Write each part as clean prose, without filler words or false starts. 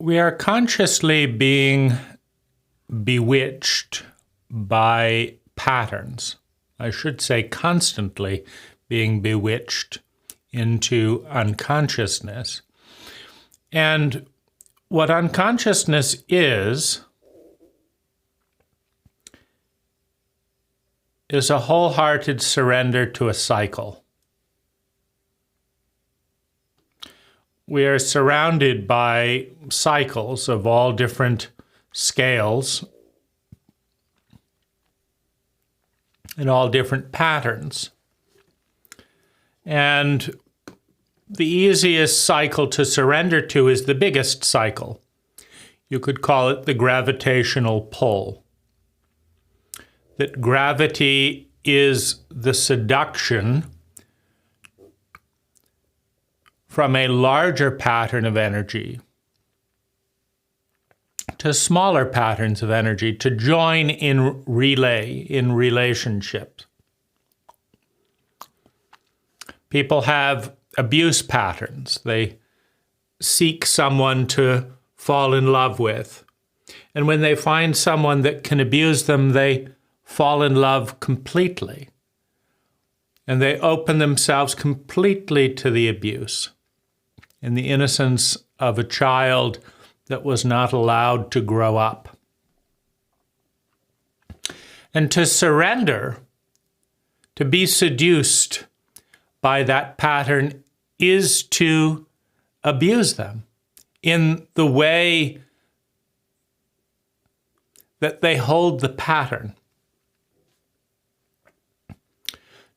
We are consciously being bewitched by patterns. I should say constantly being bewitched into unconsciousness. And what unconsciousness is a wholehearted surrender to a cycle. We are surrounded by cycles of all different scales and all different patterns. And the easiest cycle to surrender to is the biggest cycle. You could call it the gravitational pull. That gravity is the seduction from a larger pattern of energy to smaller patterns of energy to join in relationships. People have abuse patterns. They seek someone to fall in love with. And when they find someone that can abuse them, they fall in love completely. And they open themselves completely to the abuse. In the innocence of a child that was not allowed to grow up. And to surrender, to be seduced by that pattern, is to abuse them in the way that they hold the pattern.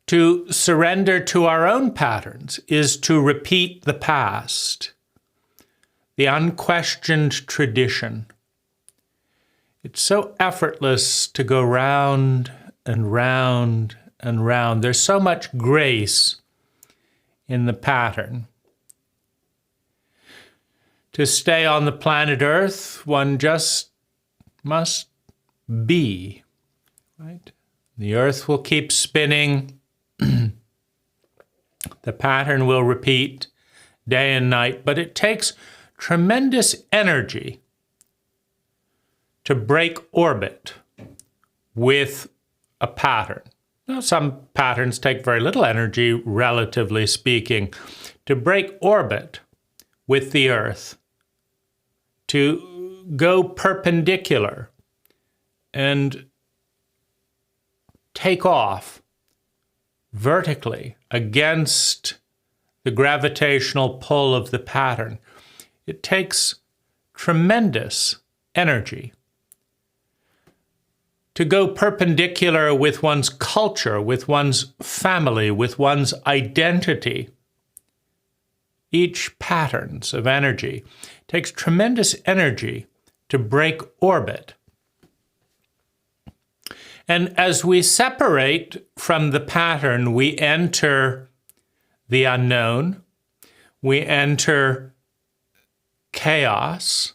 To surrender to our own patterns is to repeat the past, the unquestioned tradition. It's so effortless to go round and round and round. There's so much grace in the pattern. To stay on the planet Earth, one just must be, right? The Earth will keep spinning. The pattern will repeat day and night, but it takes tremendous energy to break orbit with a pattern. Now, some patterns take very little energy, relatively speaking, to break orbit with the Earth, to go perpendicular and take off vertically against the gravitational pull of the pattern. It takes tremendous energy to go perpendicular with one's culture, with one's family, with one's identity. Each patterns of energy takes tremendous energy to break orbit. And as we separate from the pattern, we enter the unknown, we enter chaos.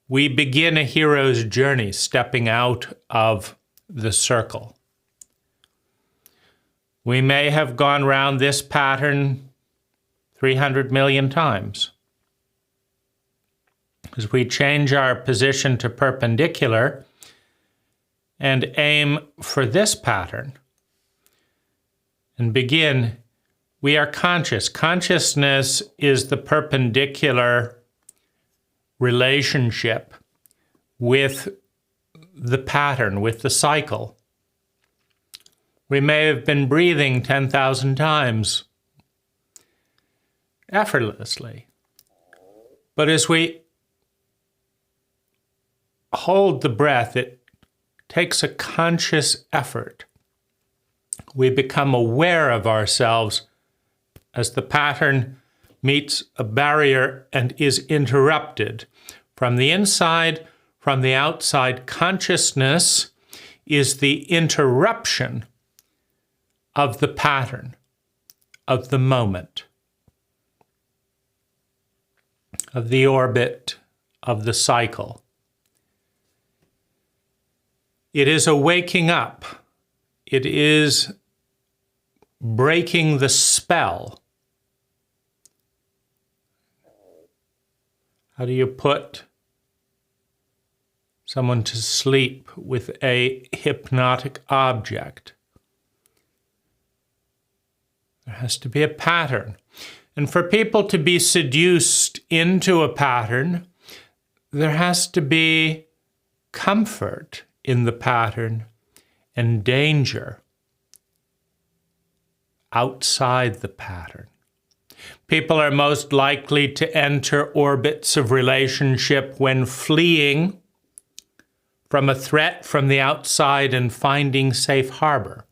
We begin a hero's journey, stepping out of the circle. We may have gone round this pattern 300 million times. As we change our position to perpendicular and aim for this pattern and begin, we are conscious. Consciousness is the perpendicular relationship with the pattern, with the cycle. We may have been breathing 10,000 times effortlessly, but as we hold the breath, it takes a conscious effort. We become aware of ourselves as the pattern meets a barrier and is interrupted. From the inside, from the outside, consciousness is the interruption of the pattern, of the moment, of the orbit, of the cycle. It is a waking up. It is breaking the spell How do you put someone to sleep with a hypnotic object? There has to be a pattern. And for people to be seduced into a pattern, there has to be comfort in the pattern and danger outside the pattern. People are most likely to enter orbits of relationship when fleeing from a threat from the outside and finding safe harbor.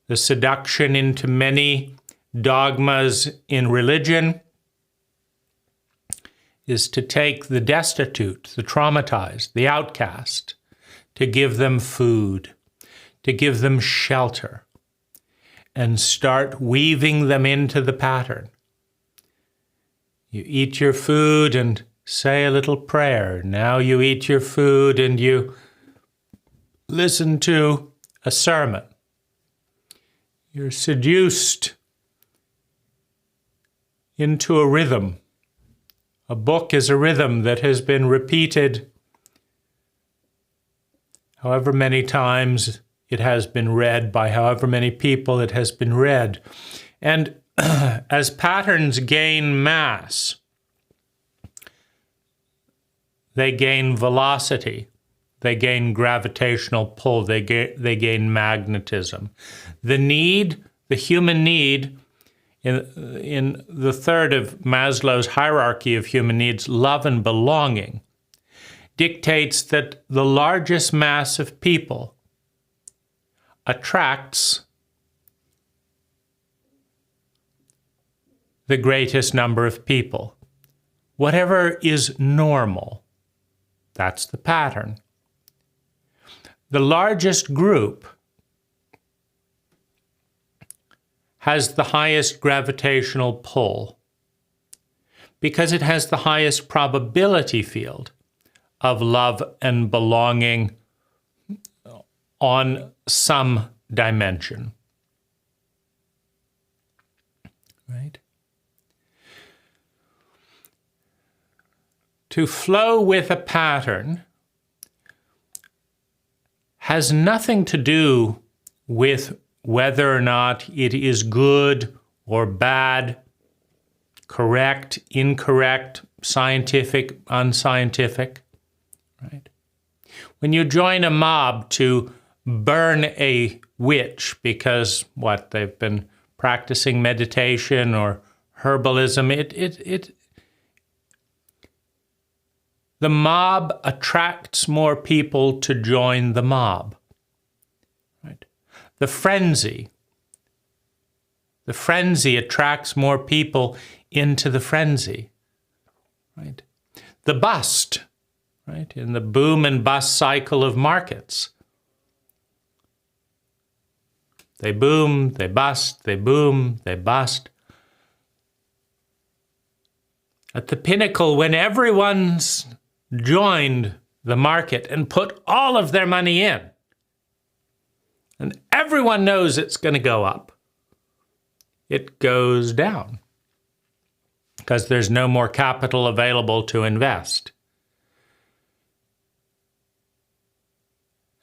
The seduction into many dogmas in religion is to take the destitute, the traumatized, the outcast, to give them food, to give them shelter, and start weaving them into the pattern. You eat your food and say a little prayer. Now you eat your food and you listen to a sermon. You're seduced into a rhythm. A book is a rhythm that has been repeated however many times it has been read by however many people it has been read. And as patterns gain mass, they gain velocity, they gain gravitational pull, they gain magnetism. The human need, in the third of Maslow's hierarchy of human needs, love and belonging, dictates that the largest mass of people attracts the greatest number of people. Whatever is normal, that's the pattern. The largest group has the highest gravitational pull because it has the highest probability field of love and belonging on some dimension. Right? To flow with a pattern has nothing to do with whether or not it is good or bad, correct, incorrect, scientific, unscientific. Right? When you join a mob to burn a witch because, they've been practicing meditation or herbalism, the mob attracts more people to join the mob. Right? The frenzy attracts more people into the frenzy. Right? The bust, right? In the boom and bust cycle of markets. They boom, they bust, they boom, they bust. At the pinnacle, when everyone's joined the market and put all of their money in, and everyone knows it's going to go up, it goes down because there's no more capital available to invest.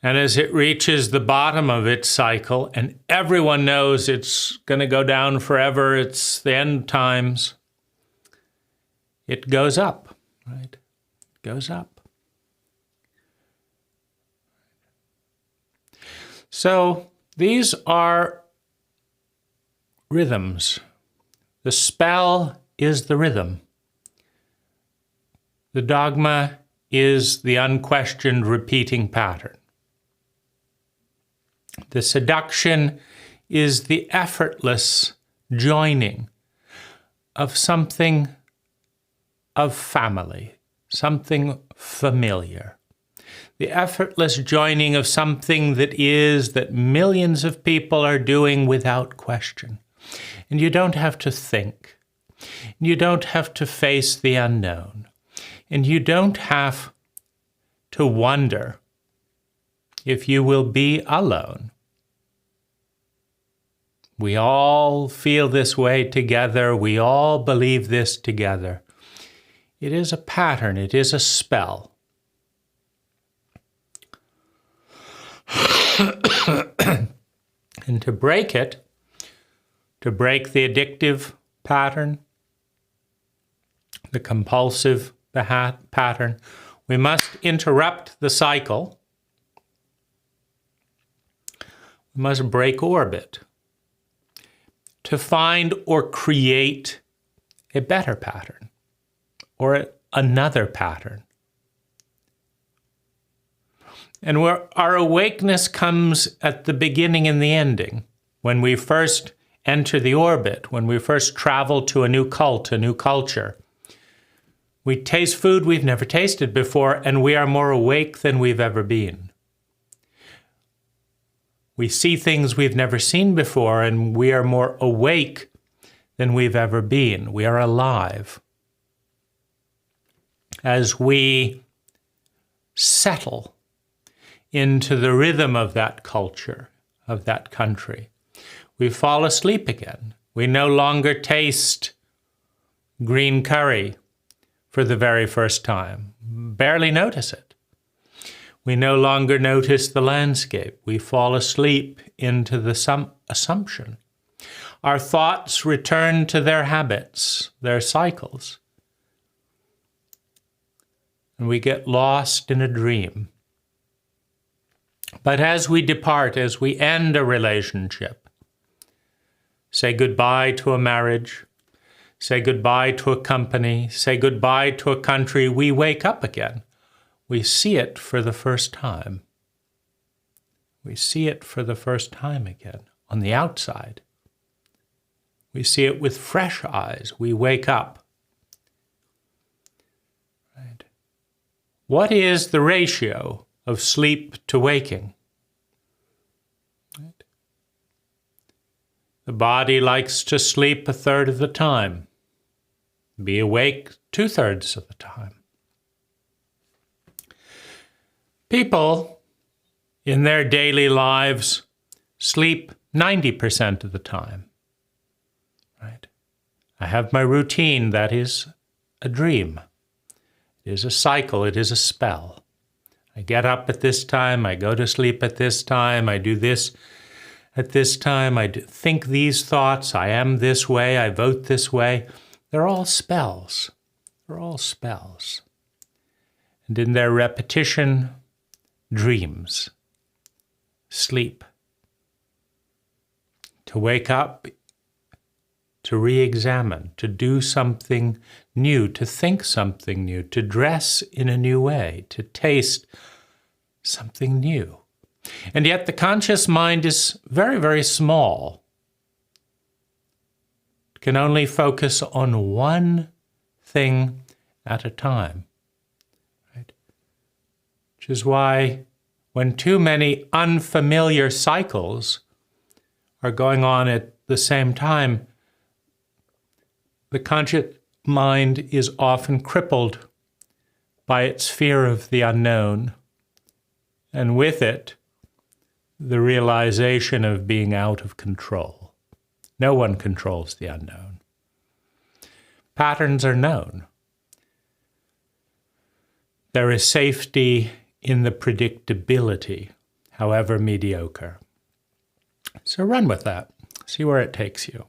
And as it reaches the bottom of its cycle, and everyone knows it's going to go down forever, it's the end times, it goes up, right? It goes up. So these are rhythms. The spell is the rhythm. The dogma is the unquestioned repeating pattern. The seduction is the effortless joining of something of family, something familiar. The effortless joining of something that millions of people are doing without question. And you don't have to think. You don't have to face the unknown. And you don't have to wonder if you will be alone. We all feel this way together. We all believe this together. It is a pattern. It is a spell. And to break it, to break the addictive pattern, the compulsive pattern, we must interrupt the cycle. We must break orbit to find or create a better pattern or another pattern. And where our awakeness comes at the beginning and the ending, when we first enter the orbit, when we first travel to a new cult, a new culture. We taste food we've never tasted before, and we are more awake than we've ever been. We see things we've never seen before, and we are more awake than we've ever been. We are alive. As we settle into the rhythm of that culture, of that country, we fall asleep again. We no longer taste green curry for the very first time, barely notice it. We no longer notice the landscape. We fall asleep into the assumption. Our thoughts return to their habits, their cycles. And we get lost in a dream. But as we depart, as we end a relationship, say goodbye to a marriage, say goodbye to a company, say goodbye to a country, we wake up again. We see it for the first time. We see it for the first time again on the outside. We see it with fresh eyes. We wake up. Right? What is the ratio of sleep to waking? Right? The body likes to sleep 1/3 of the time, be awake 2/3 of the time. People in their daily lives sleep 90% of the time. Right? I have my routine. That is a dream. It is a cycle. It is a spell. I get up at this time. I go to sleep at this time. I do this at this time. I think these thoughts. I am this way. I vote this way. They're all spells. They're all spells. And in their repetition, dreams, sleep. To wake up, to re-examine, to do something new, to think something new, to dress in a new way, to taste something new. And yet the conscious mind is very, very small. It can only focus on one thing at a time. Right? Which is why when too many unfamiliar cycles are going on at the same time, the conscious mind is often crippled by its fear of the unknown, and with it, the realization of being out of control. No one controls the unknown. Patterns are known. There is safety in the predictability, however mediocre. So run with that. See where it takes you.